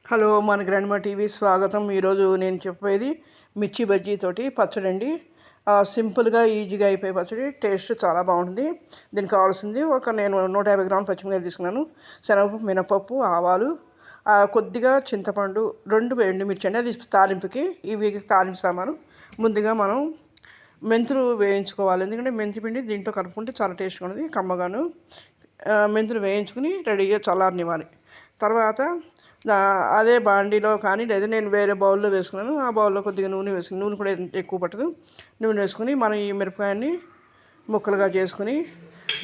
Hello మన grandma TV స్వాగతం. ఈరోజు నేను చెప్పేది మిర్చి బజ్జీతోటి పచ్చడి అండి. సింపుల్గా ఈజీగా అయిపోయే పచ్చడి, టేస్ట్ చాలా బాగుంటుంది. దీనికి కావాల్సింది నేను 150 గ్రాముల పచ్చిమిరపకాయలు తీసుకున్నాను, శనగపప్పు, మినపప్పు, ఆవాలు, కొద్దిగా చింతపండు, 2 ఎండుమిర్చి అండి, అది తాలింపుకి. ఇవి తాలింపు సామాను. ముందుగా మనం మెంతులు వేయించుకోవాలి, ఎందుకంటే మెంతి పిండి దీంట్లో కలుపుకుంటే చాలా టేస్ట్గా ఉంటుంది, కమ్మగాను. మెంతులు వేయించుకుని రెడీగా చల్లారనివ్వాలి. తర్వాత అదే బాండీలో కానీ లేదా నేను వేరే బౌల్లో వేసుకున్నాను. ఆ బౌల్లో కొద్దిగా నూనె వేసుకుని, నూనె కూడా ఎక్కువ పట్టదు, నూనె వేసుకుని మనం ఈ మిరపకాయని ముక్కలుగా చేసుకుని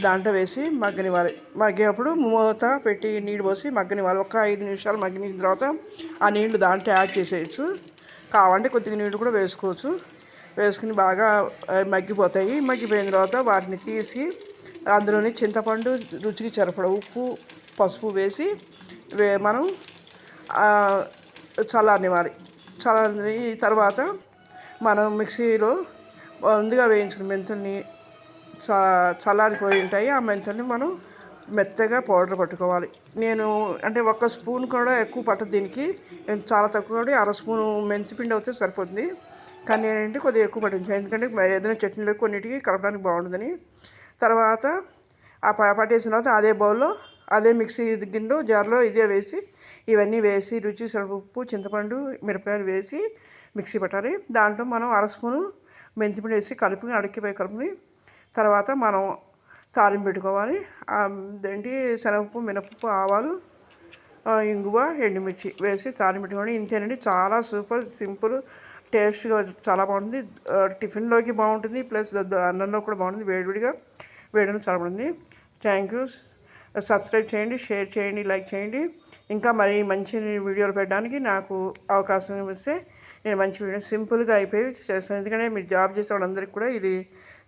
దాంట్లో వేసి మగ్గనివ్వాలి. మగ్గేటప్పుడు మూత పెట్టి నీళ్ళు పోసి మగ్గనివ్వాలి. ఒక 5 నిమిషాలు మగ్గిన తర్వాత ఆ నీళ్లు దాంట్లో యాడ్ చేసేయచ్చు. కావాలంటే కొద్దిగా నీళ్ళు కూడా వేసుకోవచ్చు. వేసుకుని బాగా మగ్గిపోతాయి. మగ్గిపోయిన తర్వాత వాటిని తీసి అందులోని చింతపండు, రుచికి సరిపడ ఉప్పు, పసుపు వేసి మనం చల్లారనివ్వాలి. చల్లారిన తర్వాత మనం మిక్సీలో ముందుగా వేయించిన మెంతుల్ని చల్లారిపోయి ఉంటాయి. ఆ మెంతుల్ని మనం మెత్తగా పౌడర్ పట్టుకోవాలి. నేను అంటే 1 స్పూన్ కూడా ఎక్కువ పట్టదు దీనికి, చాలా తక్కువ కాబట్టి 1/2 స్పూను మెంతిపిండి అయితే సరిపోతుంది. కానీ ఏంటంటే కొద్దిగా ఎక్కువ పట్టించాను, ఎందుకంటే ఏదైనా చట్నీలో కొన్నిటికి కలపడానికి బాగుంటుందని. తర్వాత పట్టేసిన తర్వాత అదే బౌల్లో, అదే మిక్సీ గిన్నెలో, జార్లో ఇదే వేసి ఇవన్నీ వేసి రుచి ఉప్పు, చింతపండు, మిరపకాయలు వేసి మిక్సీ పట్టాలి. దాంట్లో మనం 1/2 స్పూను మెంతిపిండి వేసి కలుపుని అడిక్కిపోయి కలుపుని తర్వాత మనం తాలింపు పెట్టుకోవాలి. ఏంటి శనగపప్పు, మినపప్పు, ఆవాలు, ఇంగువ, ఎండుమిర్చి వేసి తాలింపు పెట్టుకోండి. ఇంతేనండి, చాలా సూపర్ సింపుల్, టేస్ట్గా చాలా బాగుంటుంది. టిఫిన్లోకి బాగుంటుంది, ప్లస్ అన్నంలో కూడా బాగుంటుంది. వేడివేడిగా వేయడం చాలా బాగుంటుంది. Thank you. సబ్స్క్రైబ్ చేయండి, షేర్ చేయండి, లైక్ చేయండి. ఇంకా మరి మంచి వీడియోలు పెట్టడానికి నాకు అవకాశం ఇస్తే నేను మంచి వీడియో సింపుల్గా అయిపోయి చేస్తాను, ఎందుకంటే మీరు జాబ్ చేసే వాళ్ళందరికీ కూడా ఇది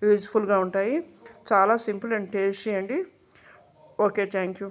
యూజ్ఫుల్గా ఉంటాయి. చాలా సింపుల్ అండ్ టేస్టీ అండి. Okay, thank you.